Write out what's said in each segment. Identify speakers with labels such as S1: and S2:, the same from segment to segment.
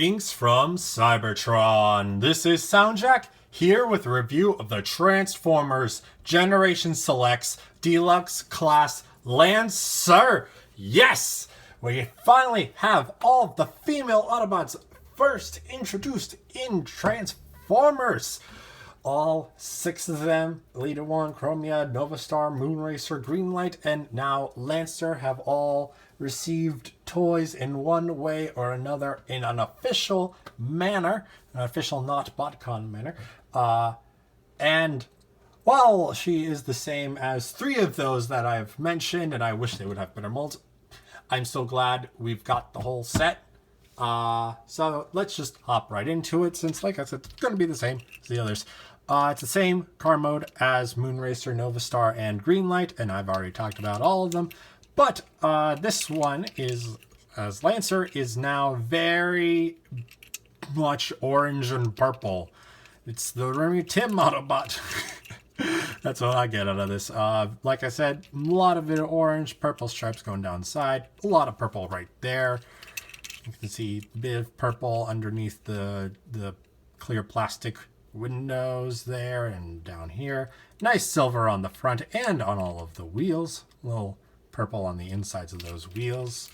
S1: Greetings from Cybertron. This is SoundJack here with a review of the Transformers Generation Selects Deluxe Class Lancer. Yes! We finally have all of the female Autobots first introduced in Transformers. All 6 of them, Leader 1, Chromia, Nova Star, Moonracer, Greenlight, and now Lancer have all received toys in one way or another in an official manner, an official not BotCon manner. And while she is the same as 3 of those that I've mentioned, and I wish they would have better molds, I'm so glad we've got the whole set. So let's just hop right into it, since, like I said, it's going to be the same as the others. It's the same car mode as Moonracer, Nova Star, and Greenlight, and I've already talked about all of them. But this one is, as Lancer, is now very much orange and purple. It's the Remy Tim Autobot. That's what I get out of this. Like I said, a lot of it orange, purple stripes going down the side, a lot of purple right there. You can see a bit of purple underneath the clear plastic windows there and down here. Nice silver on the front and on all of the wheels. A little purple on the insides of those wheels.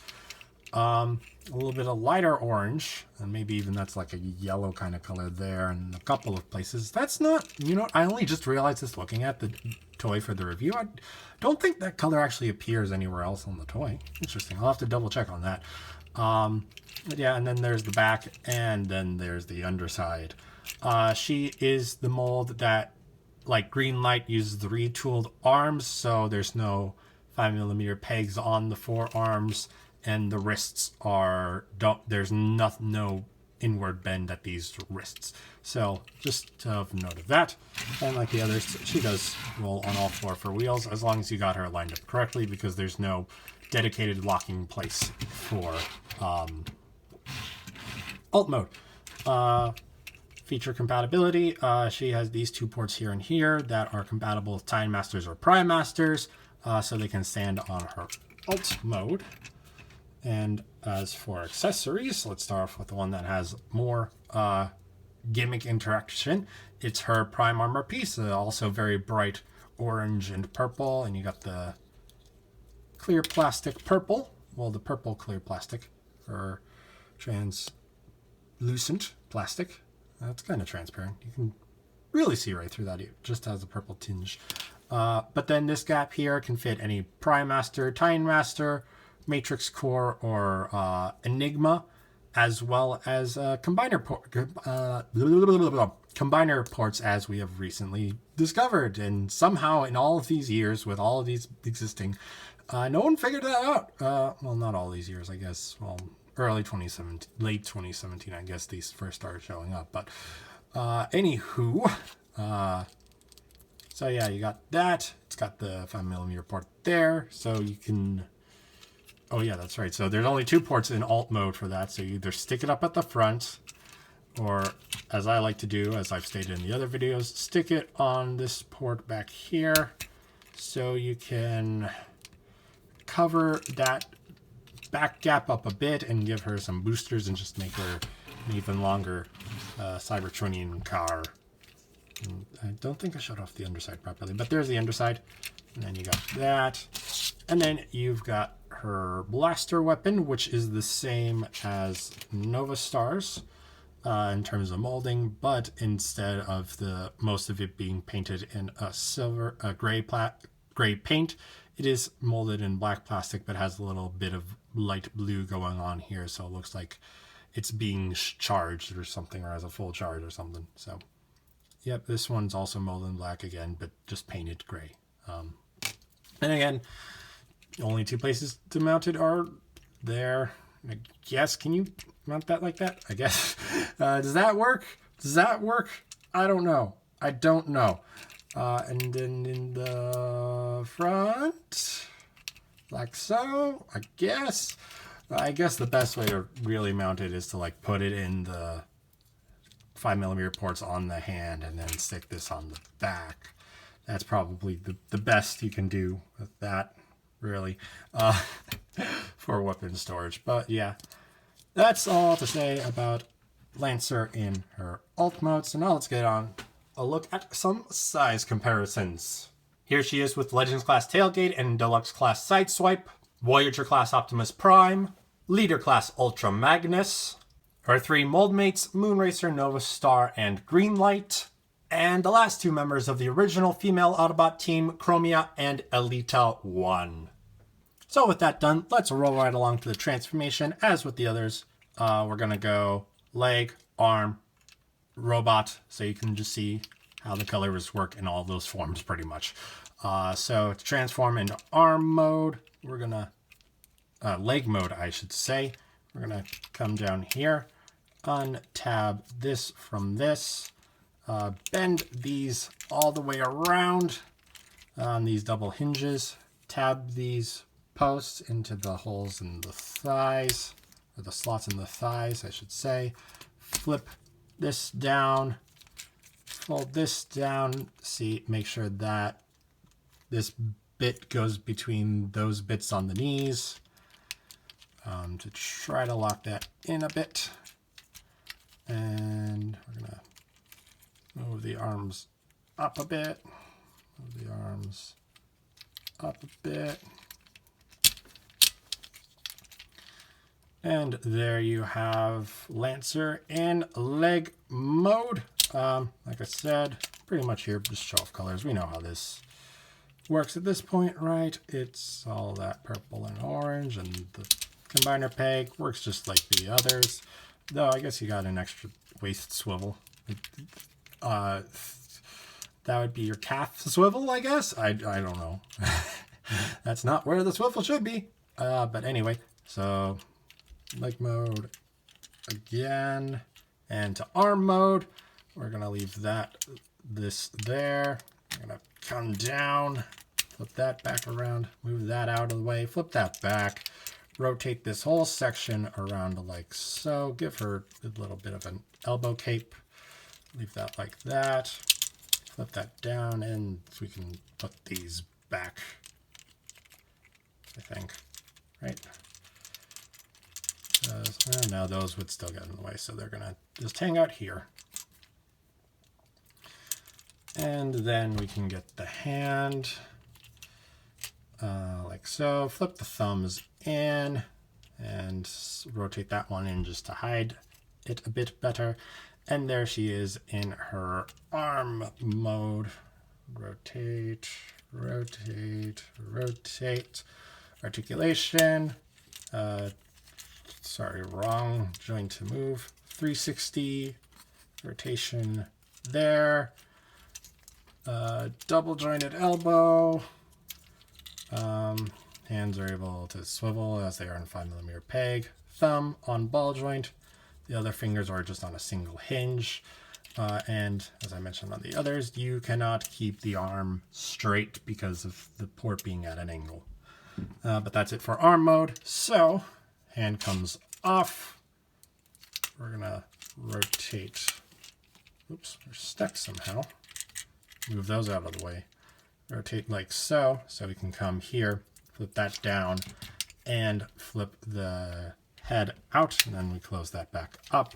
S1: A little bit of lighter orange, and maybe even that's like a yellow kind of color there in a couple of places. That's not, I only just realized this looking at the toy for the review. I don't think that color actually appears anywhere else on the toy. Interesting. I'll have to double check on that. Yeah, and then there's the back, and then there's the underside. She is the mold that, like Greenlight, uses the retooled arms, so there's no 5mm pegs on the forearms, and the wrists are there's no inward bend at these wrists. So just of note of that. And like the others, she does roll on all 4 for wheels, as long as you got her lined up correctly, because there's no dedicated locking place for alt mode. Feature compatibility. She has these 2 ports here and here that are compatible with Time Masters or Prime Masters, so they can stand on her alt mode. And as for accessories, let's start off with the one that has more gimmick interaction. It's her Prime Armor piece, also very bright orange and purple, and you got the clear plastic purple. Well, the purple clear plastic, or translucent plastic. It's kind of transparent. You can really see right through that. It just has a purple tinge. But then this gap here can fit any Prime Master, Time Master, Matrix Core, or Enigma, as well as combiner ports, as we have recently discovered. And somehow in all of these years, with all of these existing, no one figured that out. Well, not all these years, I guess. Well, early 2017, late 2017, I guess these first started showing up. But anywho, so yeah, you got that. It's got the 5mm port there, so you can. Oh yeah, that's right. So there's only 2 ports in alt mode for that. So you either stick it up at the front, or as I like to do, as I've stated in the other videos, stick it on this port back here, so you can cover that back gap up a bit and give her some boosters and just make her an even longer Cybertronian car. And I don't think I showed off the underside properly, but there's the underside. And then you got that. And then you've got her blaster weapon, which is the same as Nova Star's in terms of molding, but instead of most of it being painted in a gray paint, it is molded in black plastic, but has a little bit of light blue going on here, so it looks like it's being charged or something, or has a full charge or something. So, yep, this one's also molded in black again, but just painted gray. And again, only 2 places to mount it are there. I guess, can you mount that like that? I guess. Does that work? Does that work? I don't know. I don't know. And then in the front, like so, I guess. I guess the best way to really mount it is to like put it in the 5mm ports on the hand and then stick this on the back. That's probably the best you can do with that, really, for weapon storage. But yeah, that's all to say about Lancer in her alt mode. So now let's get on a look at some size comparisons. Here she is with Legends class Tailgate and Deluxe class Sideswipe, Voyager class Optimus Prime, Leader class Ultra Magnus, her 3 mold mates, Moonracer, Nova Star, and Greenlight, and the last 2 members of the original female Autobot team, Chromia and Elita 1. So with that done, let's roll right along to the transformation. As with the others, we're going to go leg, arm, robot, so you can just see how the colors work in all those forms pretty much. So to transform into arm mode, we're going to, leg mode I should say, we're going to come down here, untab this from this, bend these all the way around on these double hinges, tab these posts into the holes in the thighs, or the slots in the thighs, I should say. Flip this down, fold this down, see, make sure that this bit goes between those bits on the knees, to try to lock that in a bit. And we're gonna move the arms up a bit, move the arms up a bit. And there you have Lancer in leg mode. Like I said, pretty much here, just show off colors. We know how this works at this point, right? It's all that purple and orange, and the combiner peg works just like the others. Though I guess you got an extra waist swivel. That would be your calf swivel, I guess? I don't know. That's not where the swivel should be. But anyway, so leg mode again, and to arm mode, we're gonna leave this there. We're gonna come down, flip that back around, move that out of the way, flip that back, rotate this whole section around like so, give her a little bit of an elbow cape, leave that like that, flip that down, and we can put these back, I think, right? Now those would still get in the way, so they're gonna just hang out here. And then we can get the hand like so, flip the thumbs in and rotate that one in just to hide it a bit better. And there she is in her arm mode. Rotate, rotate, rotate. Articulation. Sorry, wrong joint to move. 360 rotation there. Double jointed elbow. Hands are able to swivel as they are on a 5mm peg. Thumb on ball joint. The other fingers are just on a single hinge. And as I mentioned on the others, you cannot keep the arm straight because of the port being at an angle. But that's it for arm mode. So, hand comes off. We're gonna rotate. Oops, they're stuck somehow. Move those out of the way. Rotate like so, so we can come here, flip that down, and flip the head out, and then we close that back up.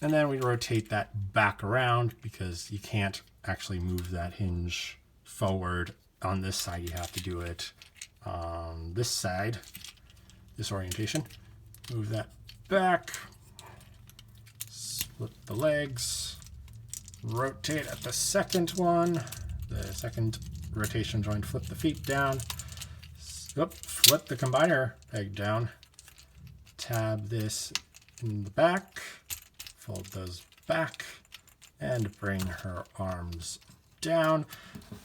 S1: And then we rotate that back around because you can't actually move that hinge forward on this side. You have to do it on this side, this orientation. Move that back, split the legs, rotate at the second one, the second rotation joint, flip the feet down, flip the combiner peg down, tab this in the back, fold those back, and bring her arms down.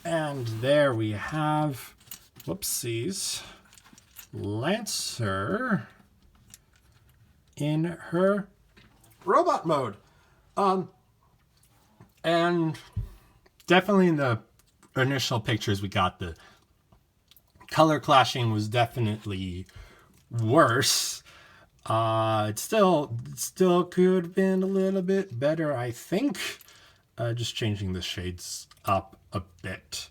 S1: And there we have, whoopsies, Lancer in her robot mode. And definitely in the initial pictures we got, the color clashing was definitely worse. It still could have been a little bit better, I think. Just changing the shades up a bit.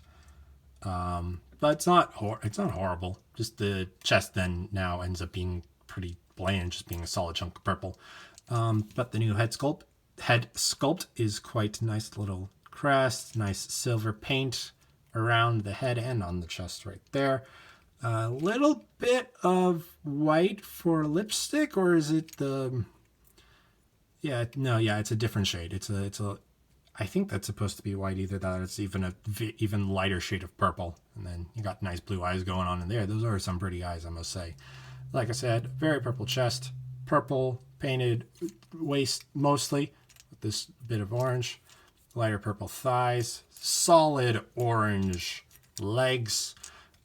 S1: But it's not horrible. Just the chest then now ends up being pretty bland, just being a solid chunk of purple. But the new head sculpt is quite nice. Little crest, nice silver paint around the head and on the chest right there. A little bit of white for lipstick, or is it the... Yeah, no, yeah, it's a different shade. It's a I think that's supposed to be white, either that or it's even lighter shade of purple. And then you got nice blue eyes going on in there. Those are some pretty eyes, I must say. Like I said, very purple chest, purple painted waist mostly, with this bit of orange, lighter purple thighs, solid orange legs,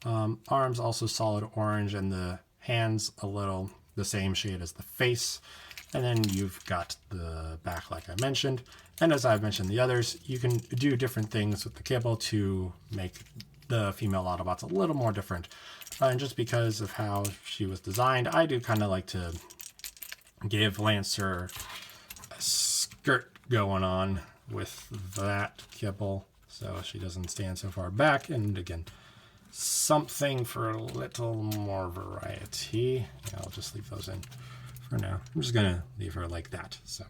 S1: arms also solid orange, and the hands a little the same shade as the face. And then you've got the back, like I mentioned. And as I've mentioned the others, you can do different things with the kibble to make the female Autobots a little more different. And just because of how she was designed, I do kind of like to give Lancer a skirt going on with that kibble, so she doesn't stand so far back. And again, something for a little more variety. Yeah, I'll just leave those in for now. I'm just gonna leave her like that. So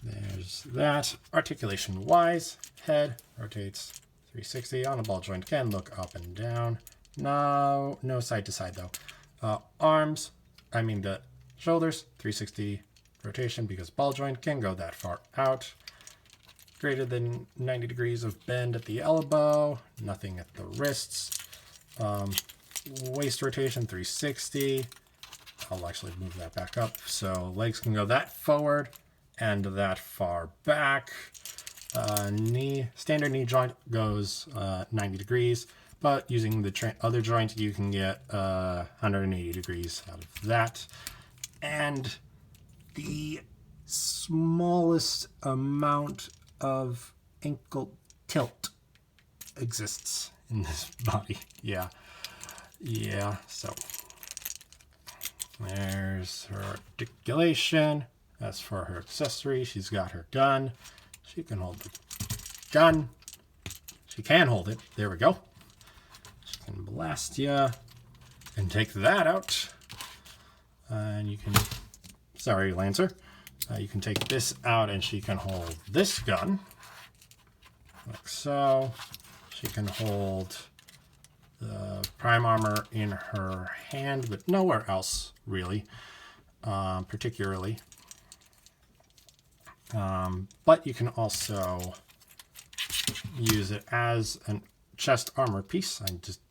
S1: there's that. Articulation wise, head rotates 360 on a ball joint, can look up and down. No side to side though. The shoulders, 360 rotation because ball joint can go that far out. Greater than 90 degrees of bend at the elbow, nothing at the wrists. Waist rotation, 360. I'll actually move that back up. So legs can go that forward and that far back. Standard knee joint goes 90 degrees, but using the other joint, you can get 180 degrees out of that. And the smallest amount of ankle tilt exists in this body. Yeah, so there's her articulation. As for her accessory, she's got her gun. She can hold the gun. She can hold it. There we go. She can blast you and take that out. And you can, sorry, Lancer. You can take this out and she can hold this gun. Like so. She can hold the prime armor in her hand, but nowhere else, really, particularly. But you can also use it as a chest armor piece. I'm just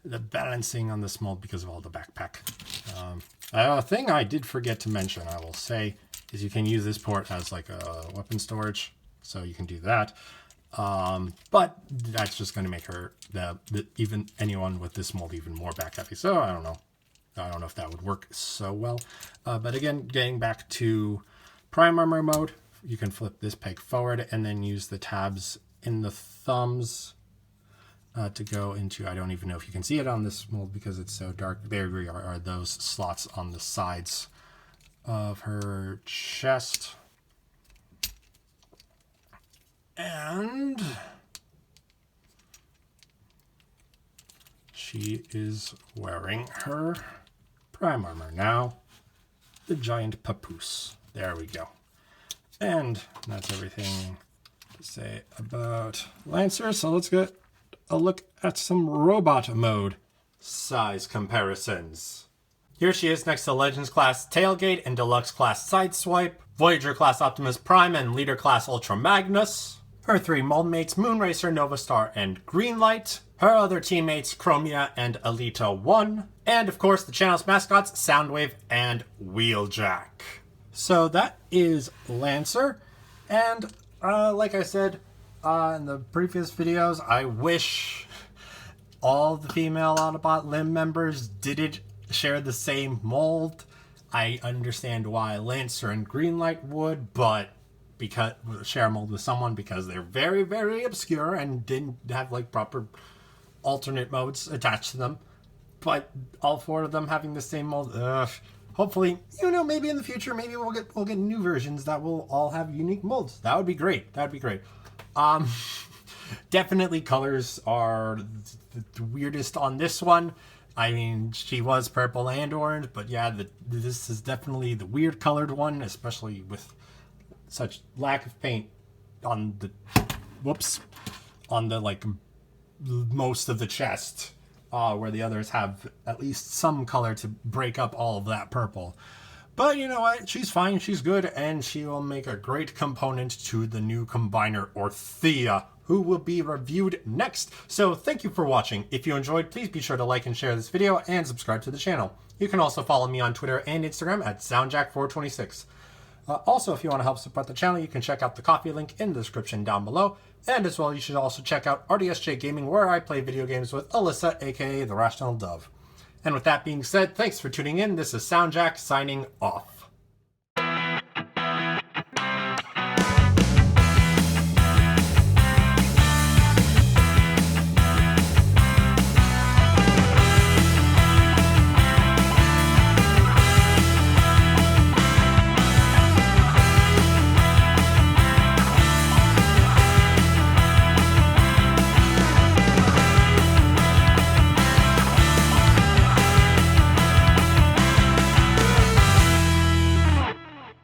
S1: the balancing on this mold because of all the backpack. A thing I did forget to mention, I will say, is you can use this port as like a weapon storage, so you can do that. But that's just going to make her even anyone with this mold even more back heavy. So I don't know if that would work so well. But again, getting back to prime armor mode, you can flip this peg forward and then use the tabs in the thumbs to go into, I don't even know if you can see it on this mold because it's so dark. There are those slots on the sides of her chest. And she is wearing her prime armor now, the giant papoose. There we go. And that's everything to say about Lancer. So let's get a look at some robot mode size comparisons. Here she is next to Legends class Tailgate and Deluxe class Sideswipe, Voyager class Optimus Prime and Leader class Ultra Magnus, her three mold mates Moonracer, Novastar, and Greenlight, her other teammates Chromia and Alita 1, and of course the channel's mascots Soundwave and Wheeljack. So that is Lancer, and like I said in the previous videos, I wish all the female Autobot limb members didn't share the same mold. I understand why Lancer and Greenlight would, but because share a mold with someone because they're very, very obscure and didn't have like proper alternate modes attached to them. But all four of them having the same mold, hopefully, maybe in the future, maybe we'll get new versions that will all have unique molds. That would be great. That'd be great. Definitely colors are the weirdest on this one. I mean, she was purple and orange, but yeah, this is definitely the weird colored one, especially with such lack of paint on the, on the, like, most of the chest, where the others have at least some color to break up all of that purple. But you know what? She's fine, she's good, and she will make a great component to the new combiner, Orthea, who will be reviewed next. So thank you for watching. If you enjoyed, please be sure to like and share this video and subscribe to the channel. You can also follow me on Twitter and Instagram at SoundJack426. Also, if you want to help support the channel, you can check out the Ko-fi link in the description down below. And as well, you should also check out RDSJ Gaming, where I play video games with Alyssa, aka The Rational Dove. And with that being said, thanks for tuning in. This is SoundJack signing off.